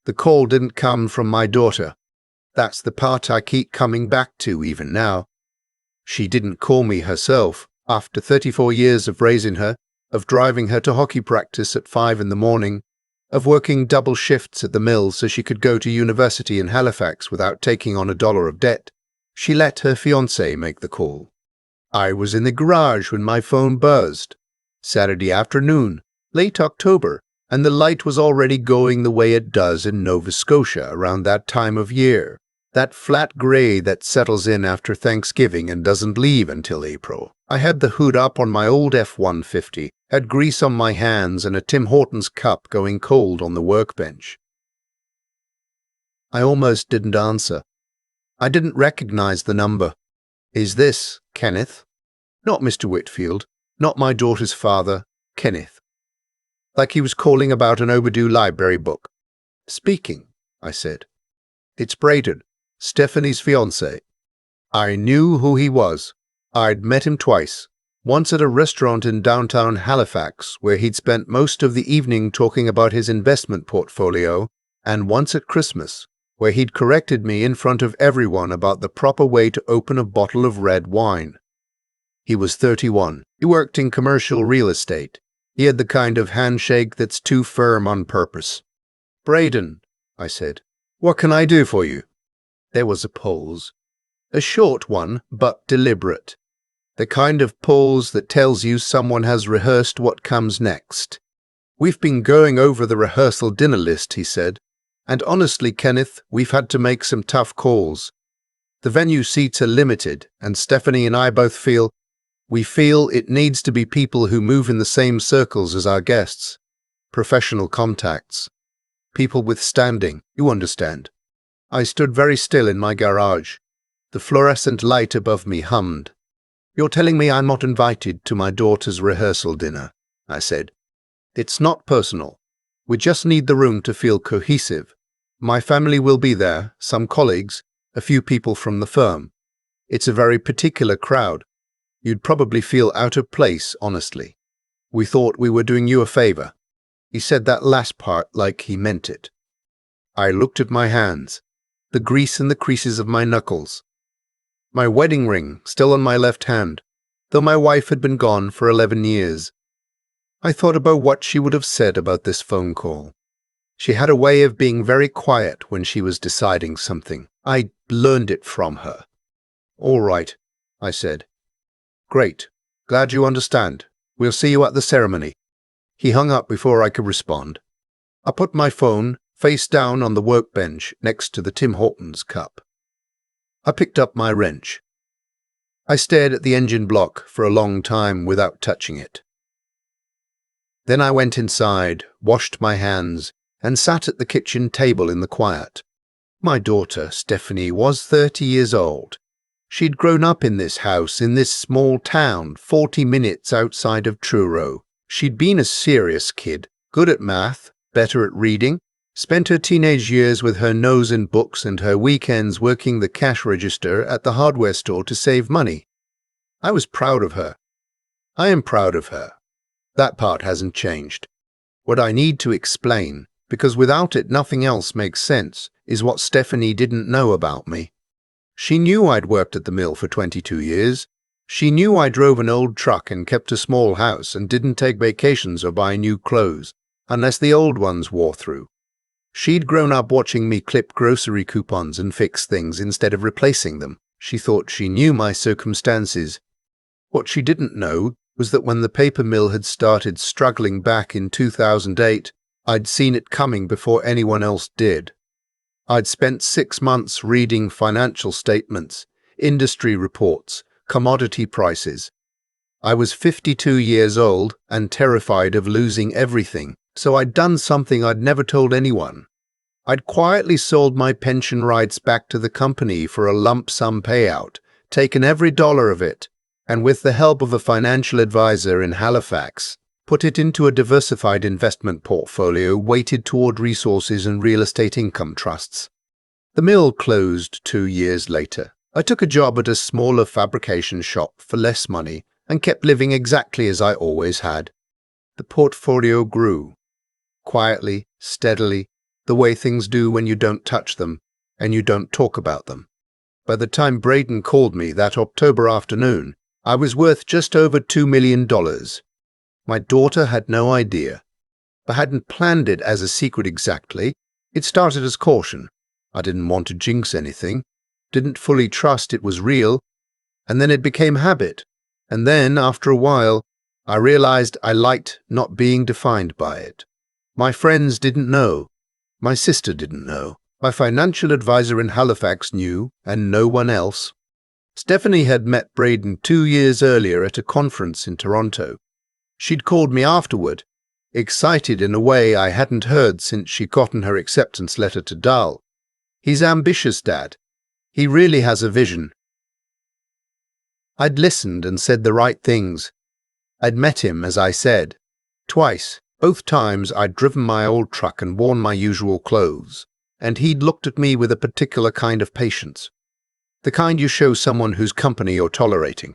The call didn't come from my daughter. That's the part I keep coming back to even now. She didn't call me herself. After 34 years of raising her, of driving her to hockey practice at 5 in the morning, of working double shifts at the mill so she could go to university in Halifax without taking on $1 of debt, she let her fiancé make the call. I was in the garage when my phone buzzed. Saturday afternoon, late October, and the light was already going the way it does in Nova Scotia around that time of year, that flat grey that settles in after Thanksgiving and doesn't leave until April. I had the hood up on my old F-150, had grease on my hands and a Tim Hortons cup going cold on the workbench. I almost didn't answer. I didn't recognize the number. Is this Kenneth? Not Mr. Whitfield, not my daughter's father, Kenneth. Like he was calling about an overdue library book. Speaking, I said. It's Braden, Stephanie's fiancé. I knew who he was. I'd met him twice, once at a restaurant in downtown Halifax where he'd spent most of the evening talking about his investment portfolio, and once at Christmas, where he'd corrected me in front of everyone about the proper way to open a bottle of red wine. He was 31. He worked in commercial real estate. He had the kind of handshake that's too firm on purpose. Braden, I said, what can I do for you? There was a pause. A short one, but deliberate. The kind of pause that tells you someone has rehearsed what comes next. We've been going over the rehearsal dinner list, he said, and honestly, Kenneth, we've had to make some tough calls. The venue seats are limited, and Stephanie and I both feel it needs to be people who move in the same circles as our guests. Professional contacts. People with standing, you understand. I stood very still in my garage. The fluorescent light above me hummed. You're telling me I'm not invited to my daughter's rehearsal dinner, I said. It's not personal. We just need the room to feel cohesive. My family will be there, some colleagues, a few people from the firm. It's a very particular crowd. You'd probably feel out of place, honestly. We thought we were doing you a favor. He said that last part like he meant it. I looked at my hands, the grease in the creases of my knuckles. My wedding ring still on my left hand, though my wife had been gone for 11 years. I thought about what she would have said about this phone call. She had a way of being very quiet when she was deciding something. I learned it from her. All right, I said. Great. Glad you understand. We'll see you at the ceremony. He hung up before I could respond. I put my phone face down on the workbench next to the Tim Hortons cup. I picked up my wrench. I stared at the engine block for a long time without touching it. Then I went inside, washed my hands, and sat at the kitchen table in the quiet. My daughter, Stephanie, was 30 years old. She'd grown up in this house in this small town 40 minutes outside of Truro. She'd been a serious kid, good at math, better at reading, spent her teenage years with her nose in books and her weekends working the cash register at the hardware store to save money. I was proud of her. I am proud of her. That part hasn't changed. What I need to explain, because without it nothing else makes sense, is what Stephanie didn't know about me. She knew I'd worked at the mill for 22 years. She knew I drove an old truck and kept a small house and didn't take vacations or buy new clothes, unless the old ones wore through. She'd grown up watching me clip grocery coupons and fix things instead of replacing them. She thought she knew my circumstances. What she didn't know was that when the paper mill had started struggling back in 2008, I'd seen it coming before anyone else did. I'd spent 6 months reading financial statements, industry reports, commodity prices. I was 52 years old and terrified of losing everything, so I'd done something I'd never told anyone. I'd quietly sold my pension rights back to the company for a lump sum payout, taken every dollar of it, and with the help of a financial advisor in Halifax, put it into a diversified investment portfolio weighted toward resources and real estate income trusts. The mill closed 2 years later. I took a job at a smaller fabrication shop for less money and kept living exactly as I always had. The portfolio grew. Quietly, steadily, the way things do when you don't touch them and you don't talk about them. By the time Braden called me that October afternoon, I was worth just over $2 million. My daughter had no idea. I hadn't planned it as a secret exactly. It started as caution. I didn't want to jinx anything, didn't fully trust it was real, and then it became habit. And then, after a while, I realized I liked not being defined by it. My friends didn't know. My sister didn't know. My financial advisor in Halifax knew, and no one else. Stephanie had met Braden 2 years earlier at a conference in Toronto. She'd called me afterward, excited in a way I hadn't heard since she'd gotten her acceptance letter to Dal. He's ambitious, Dad. He really has a vision. I'd listened and said the right things. I'd met him, as I said, twice. Both times I'd driven my old truck and worn my usual clothes, and he'd looked at me with a particular kind of patience. The kind you show someone whose company you're tolerating.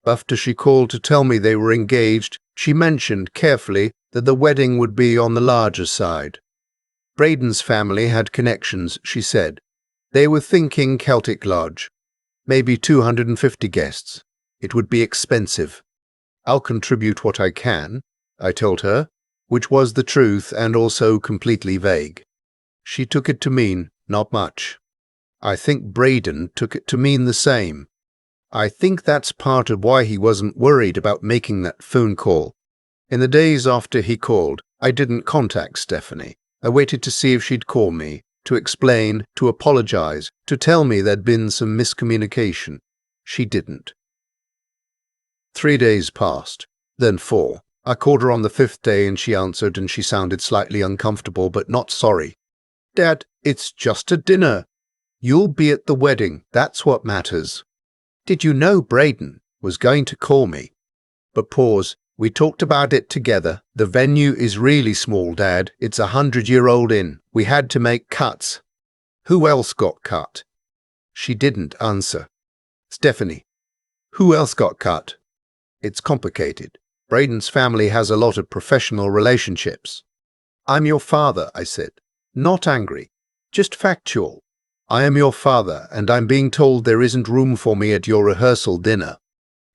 After she called to tell me they were engaged, she mentioned carefully that the wedding would be on the larger side. Braden's family had connections, she said. They were thinking Celtic Lodge. Maybe 250 guests. It would be expensive. I'll contribute what I can, I told her, which was the truth and also completely vague. She took it to mean not much. I think Braden took it to mean the same. I think that's part of why he wasn't worried about making that phone call. In the days after he called, I didn't contact Stephanie. I waited to see if she'd call me, to explain, to apologize, to tell me there'd been some miscommunication. She didn't. 3 days passed, then 4. I called her on the 5th day and she answered and she sounded slightly uncomfortable but not sorry. Dad, it's just a dinner. You'll be at the wedding, that's what matters. Did you know Braden was going to call me? But pause, we talked about it together. The venue is really small, Dad. It's a 100-year-old inn. We had to make cuts. Who else got cut? She didn't answer. Stephanie. Who else got cut? It's complicated. Braden's family has a lot of professional relationships. I'm your father, I said. Not angry. Just factual. I am your father, and I'm being told there isn't room for me at your rehearsal dinner.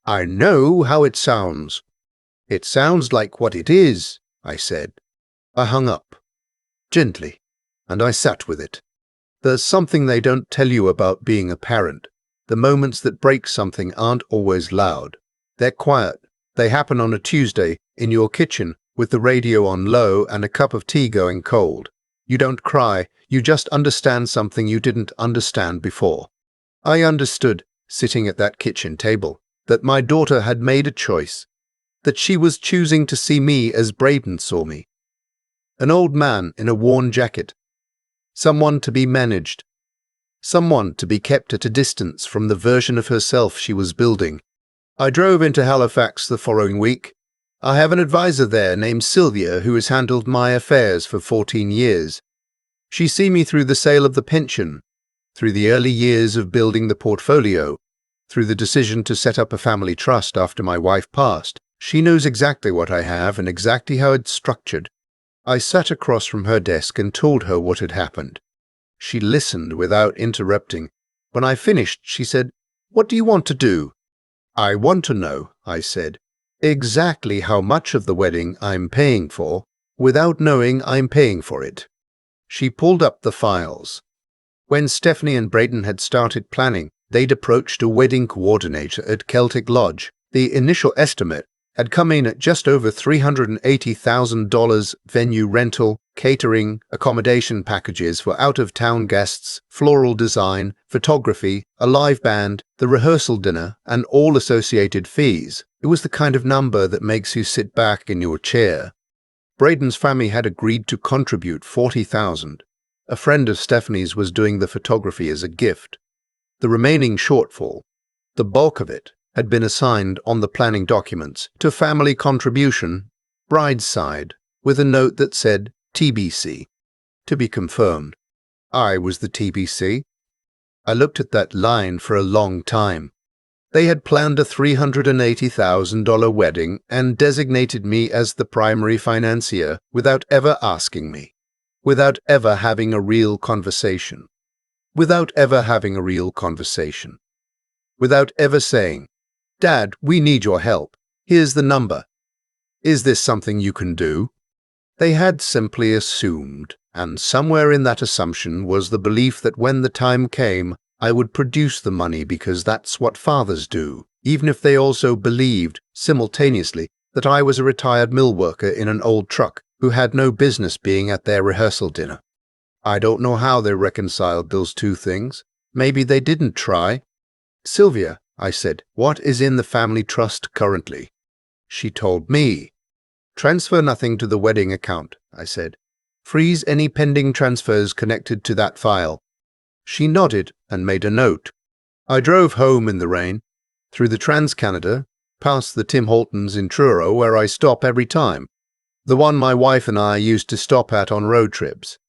I know how it sounds. It sounds like what it is, I said. I hung up. Gently. And I sat with it. There's something they don't tell you about being a parent. The moments that break something aren't always loud. They're quiet. They happen on a Tuesday, in your kitchen, with the radio on low and a cup of tea going cold. You don't cry, you just understand something you didn't understand before. I understood, sitting at that kitchen table, that my daughter had made a choice, that she was choosing to see me as Braden saw me. An old man in a worn jacket. Someone to be managed. Someone to be kept at a distance from the version of herself she was building. I drove into Halifax the following week. I have an advisor there named Sylvia who has handled my affairs for 14 years. She's seen me through the sale of the pension, through the early years of building the portfolio, through the decision to set up a family trust after my wife passed. She knows exactly what I have and exactly how it's structured. I sat across from her desk and told her what had happened. She listened without interrupting. When I finished, she said, "What do you want to do?" "I want to know," I said, "exactly how much of the wedding I'm paying for, without knowing I'm paying for it." She pulled up the files. When Stephanie and Braden had started planning, they'd approached a wedding coordinator at Celtic Lodge. The initial estimate had come in at just over $380,000 venue rental, catering, accommodation packages for out-of-town guests, floral design, photography, a live band, the rehearsal dinner, and all associated fees. It was the kind of number that makes you sit back in your chair. Braden's family had agreed to contribute $40,000. A friend of Stephanie's was doing the photography as a gift. The remaining shortfall, the bulk of it, had been assigned on the planning documents to family contribution, bride's side, with a note that said TBC, to be confirmed. I was the TBC. I looked at that line for a long time. They had planned a $380,000 wedding and designated me as the primary financier without ever asking me. without ever having a real conversation. Without ever having a real conversation. Without ever saying, "Dad, we need your help. Here's the number. Is this something you can do?" They had simply assumed, and somewhere in that assumption was the belief that when the time came, I would produce the money because that's what fathers do, even if they also believed, simultaneously, that I was a retired mill worker in an old truck who had no business being at their rehearsal dinner. I don't know how they reconciled those two things. Maybe they didn't try. "Sylvia," I said, "what is in the family trust currently?" She told me. "Transfer nothing to the wedding account," I said. "Freeze any pending transfers connected to that file." She nodded and made a note. I drove home in the rain, through the Trans-Canada, past the Tim Hortons in Truro, where I stop every time, the one my wife and I used to stop at on road trips.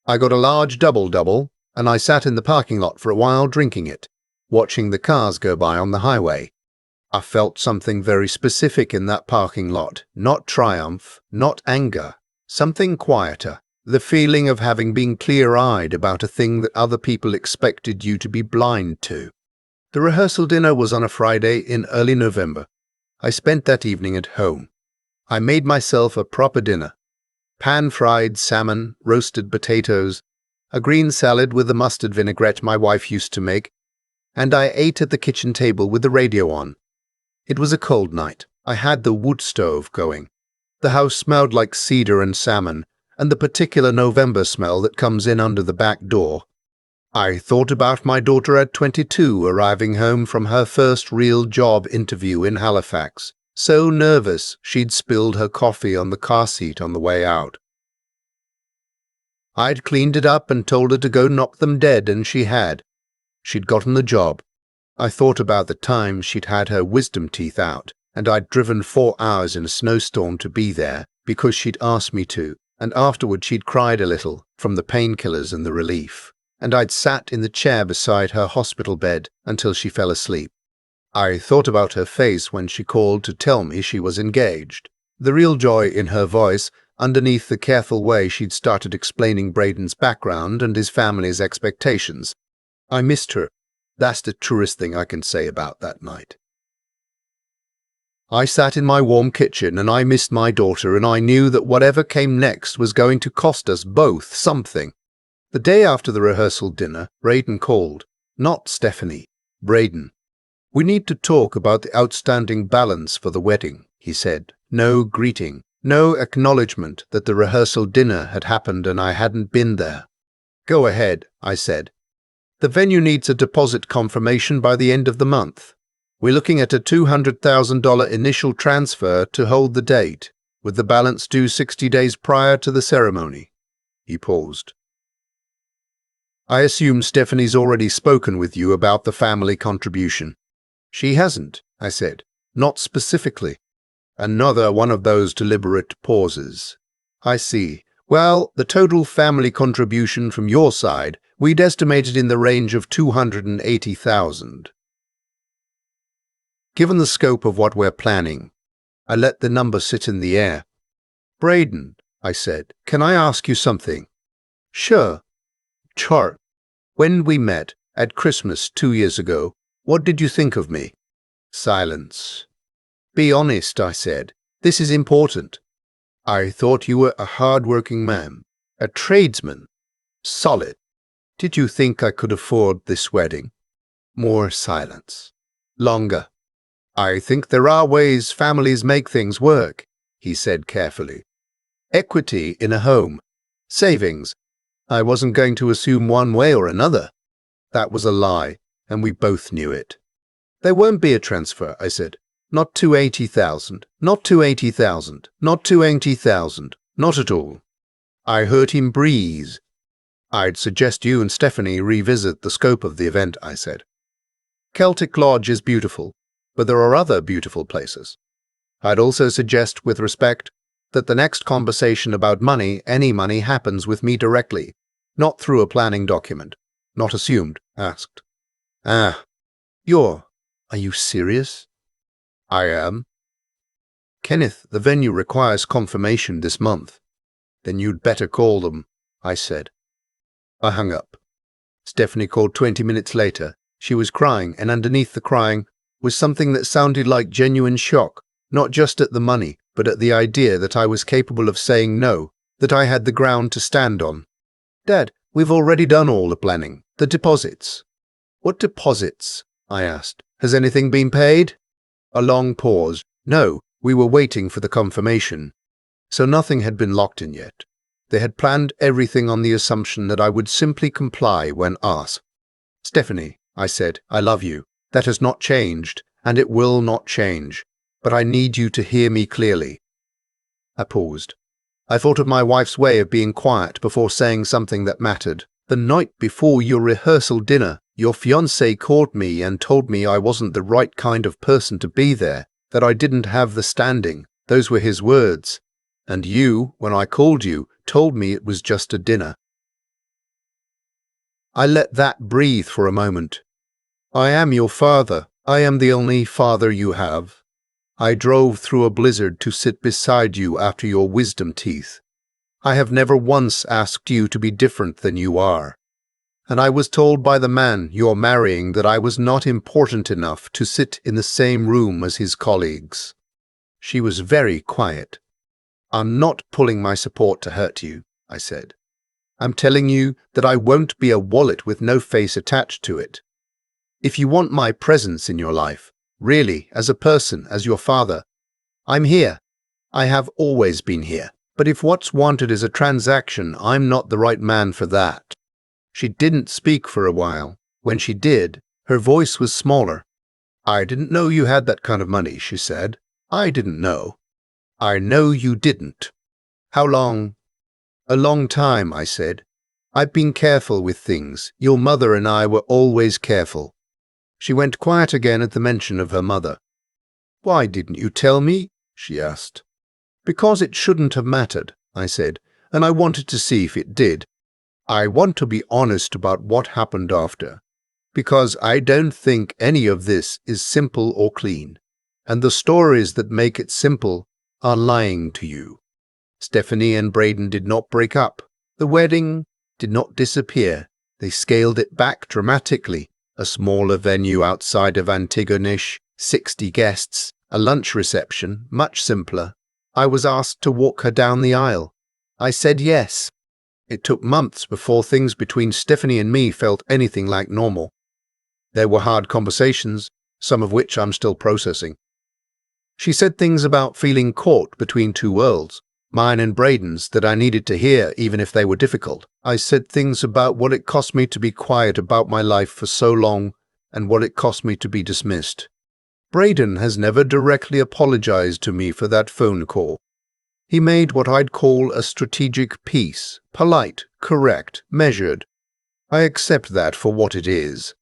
I got a large double-double, and I sat in the parking lot for a while drinking it, watching the cars go by on the highway. I felt something very specific in that parking lot, not triumph, not anger, something quieter, the feeling of having been clear-eyed about a thing that other people expected you to be blind to. The rehearsal dinner was on a Friday in early November. I spent that evening at home. I made myself a proper dinner. Pan-fried salmon, roasted potatoes, a green salad with the mustard vinaigrette my wife used to make, and I ate at the kitchen table with the radio on. It was a cold night. I had the wood stove going. The house smelled like cedar and salmon, and the particular November smell that comes in under the back door. I thought about my daughter at 22 arriving home from her first real job interview in Halifax, so nervous she'd spilled her coffee on the car seat on the way out. I'd cleaned it up and told her to go knock them dead, and she had. She'd gotten the job. I thought about the time she'd had her wisdom teeth out, and I'd driven 4 hours in a snowstorm to be there because she'd asked me to, and afterward she'd cried a little from the painkillers and the relief, and I'd sat in the chair beside her hospital bed until she fell asleep. I thought about her face when she called to tell me she was engaged, the real joy in her voice underneath the careful way she'd started explaining Braden's background and his family's expectations. I missed her. That's the truest thing I can say about that night. I sat in my warm kitchen and I missed my daughter, and I knew that whatever came next was going to cost us both something. The day after the rehearsal dinner, Braden called. Not Stephanie, Braden. "We need to talk about the outstanding balance for the wedding," he said. No greeting, no acknowledgement that the rehearsal dinner had happened and I hadn't been there. "Go ahead," I said. "The venue needs a deposit confirmation by the end of the month. We're looking at a $200,000 initial transfer to hold the date, with the balance due 60 days prior to the ceremony." He paused. "I assume Stephanie's already spoken with you about the family contribution." "She hasn't," I said. "Not specifically." Another one of those deliberate pauses. "I see. Well, the total family contribution from your side, we'd estimated in the range of $280,000. Given the scope of what we're planning, I let the number sit in the air. "Braden," I said, "can I ask you something?" "Sure." "Chart. When we met at Christmas 2 years ago, what did you think of me?" Silence. "Be honest," I said. "This is important." "I thought you were a hard-working man, a tradesman, solid. Did you think I could afford this wedding?" More silence. Longer. "I think there are ways families make things work," he said carefully. "Equity in a home. Savings. I wasn't going to assume one way or another." That was a lie, and we both knew it. "There won't be a transfer," I said. "Not 280,000. Not 280,000. Not 280,000. Not at all." I heard him breathe. "I'd suggest you and Stephanie revisit the scope of the event," I said. "Celtic Lodge is beautiful, but there are other beautiful places. I'd also suggest, with respect, that the next conversation about money, any money, happens with me directly, not through a planning document. Not assumed, asked." "Ah, are you serious?" "I am." "Kenneth, the venue requires confirmation this month." Then you'd better call them, I said. I hung up. Stephanie called 20 minutes later. She was crying, and underneath the crying was something that sounded like genuine shock, not just at the money, but at the idea that I was capable of saying no, that I had the ground to stand on. Dad, we've already done all the planning. The deposits. What deposits? I asked. Has anything been paid? A long pause. No, we were waiting for the confirmation. So nothing had been locked in yet. They had planned everything on the assumption that I would simply comply when asked. Stephanie, I said, I love you. That has not changed, and it will not change. But I need you to hear me clearly. I paused. I thought of my wife's way of being quiet before saying something that mattered. The night before your rehearsal dinner, your fiancé called me and told me I wasn't the right kind of person to be there, that I didn't have the standing. Those were his words. And you, when I called you, told me it was just a dinner. I let that breathe for a moment. I am your father. I am the only father you have. I drove through a blizzard to sit beside you after your wisdom teeth. I have never once asked you to be different than you are. And I was told by the man you're marrying that I was not important enough to sit in the same room as his colleagues. She was very quiet. I'm not pulling my support to hurt you, I said. I'm telling you that I won't be a wallet with no face attached to it. If you want my presence in your life, really, as a person, as your father, I'm here. I have always been here. But if what's wanted is a transaction, I'm not the right man for that. She didn't speak for a while. When she did, her voice was smaller. I didn't know you had that kind of money, she said. I didn't know. I know you didn't. How long? A long time, I said. I've been careful with things. Your mother and I were always careful. She went quiet again at the mention of her mother. Why didn't you tell me? She asked. Because it shouldn't have mattered, I said, and I wanted to see if it did. I want to be honest about what happened after, because I don't think any of this is simple or clean, and the stories that make it simple are lying to you. Stephanie and Braden did not break up. The wedding did not disappear. They scaled it back dramatically. A smaller venue outside of Antigonish, 60 guests, a lunch reception, much simpler. I was asked to walk her down the aisle. I said yes. It took months before things between Stephanie and me felt anything like normal. There were hard conversations, some of which I'm still processing. She said things about feeling caught between two worlds, mine and Braden's, that I needed to hear even if they were difficult. I said things about what it cost me to be quiet about my life for so long and what it cost me to be dismissed. Braden has never directly apologized to me for that phone call. He made what I'd call a strategic peace, polite, correct, measured. I accept that for what it is.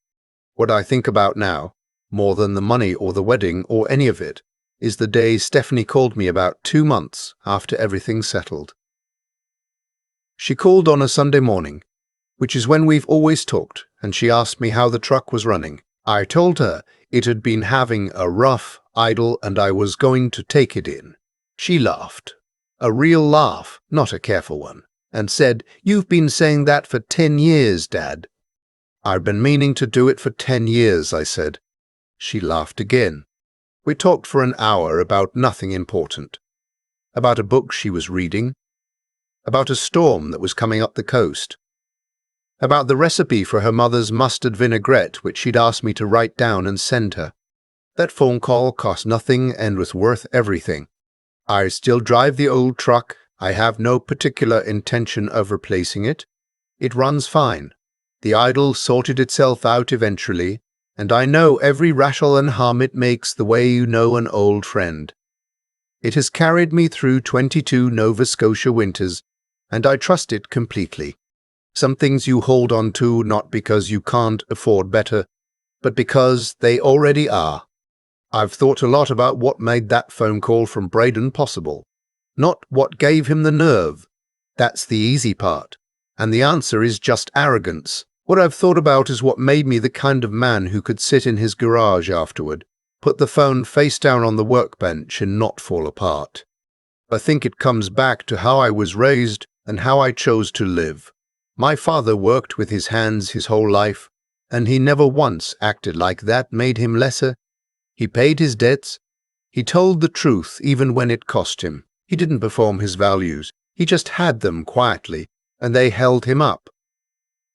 What I think about now, more than the money or the wedding or any of it, is the day Stephanie called me about 2 months after everything settled. She called on a Sunday morning, which is when we've always talked, and she asked me how the truck was running. I told her it had been having a rough idle and I was going to take it in. She laughed, a real laugh, not a careful one, and said, "You've been saying that for 10 years, Dad." "I've been meaning to do it for 10 years, I said. She laughed again. We talked for an hour about nothing important. About a book she was reading. About a storm that was coming up the coast. About the recipe for her mother's mustard vinaigrette which she'd asked me to write down and send her. That phone call cost nothing and was worth everything. I still drive the old truck. I have no particular intention of replacing it. It runs fine. The idol sorted itself out eventually, and I know every rattle and hum it makes the way you know an old friend. It has carried me through 22 Nova Scotia winters, and I trust it completely. Some things you hold on to not because you can't afford better, but because they already are. I've thought a lot about what made that phone call from Braden possible, not what gave him the nerve. That's the easy part, and the answer is just arrogance. What I've thought about is what made me the kind of man who could sit in his garage afterward, put the phone face down on the workbench and not fall apart. I think it comes back to how I was raised, and how I chose to live. My father worked with his hands his whole life, and he never once acted like that made him lesser. He paid his debts. He told the truth even when it cost him. He didn't perform his values. He just had them quietly, and they held him up.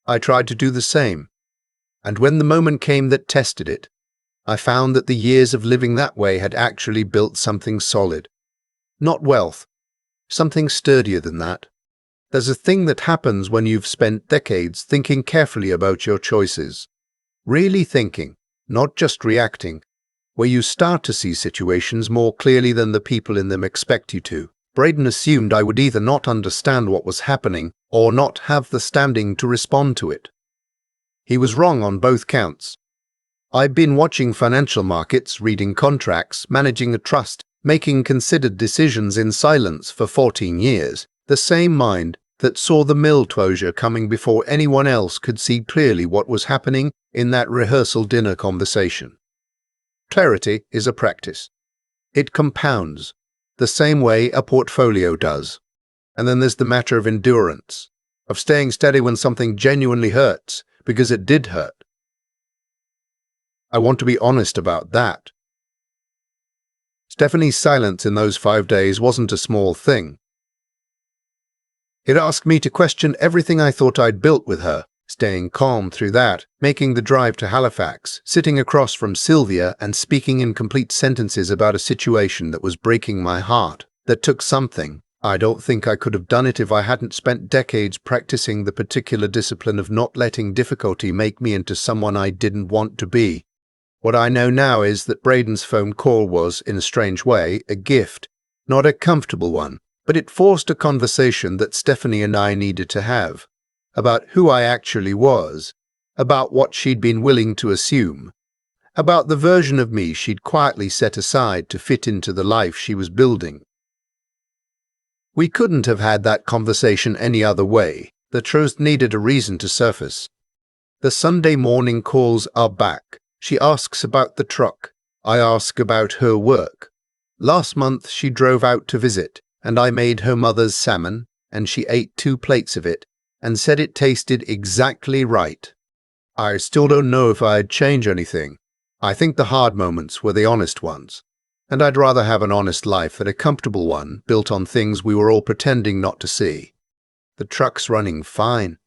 I tried to do the same. And when the moment came that tested it, I found that the years of living that way had actually built something solid. Not wealth, something sturdier than that. There's a thing that happens when you've spent decades thinking carefully about your choices. Really thinking, not just reacting, where you start to see situations more clearly than the people in them expect you to. Braden assumed I would either not understand what was happening or not have the standing to respond to it. He was wrong on both counts. I've been watching financial markets, reading contracts, managing a trust, making considered decisions in silence for 14 years. The same mind that saw the mill closure coming before anyone else could see clearly what was happening in that rehearsal dinner conversation. Clarity is a practice. It compounds, the same way a portfolio does. And then there's the matter of endurance, of staying steady when something genuinely hurts, because it did hurt. I want to be honest about that. Stephanie's silence in those 5 days wasn't a small thing. It asked me to question everything I thought I'd built with her, staying calm through that, making the drive to Halifax, sitting across from Sylvia and speaking in complete sentences about a situation that was breaking my heart, that took something. I don't think I could have done it if I hadn't spent decades practicing the particular discipline of not letting difficulty make me into someone I didn't want to be. What I know now is that Braden's phone call was, in a strange way, a gift, not a comfortable one, but it forced a conversation that Stephanie and I needed to have, about who I actually was, about what she'd been willing to assume, about the version of me she'd quietly set aside to fit into the life she was building. We couldn't have had that conversation any other way. The truth needed a reason to surface. The Sunday morning calls are back. She asks about the truck. I ask about her work. Last month she drove out to visit, and I made her mother's salmon, and she ate 2 plates of it, and said it tasted exactly right. I still don't know if I'd change anything. I think the hard moments were the honest ones. And I'd rather have an honest life than a comfortable one built on things we were all pretending not to see. The truck's running fine.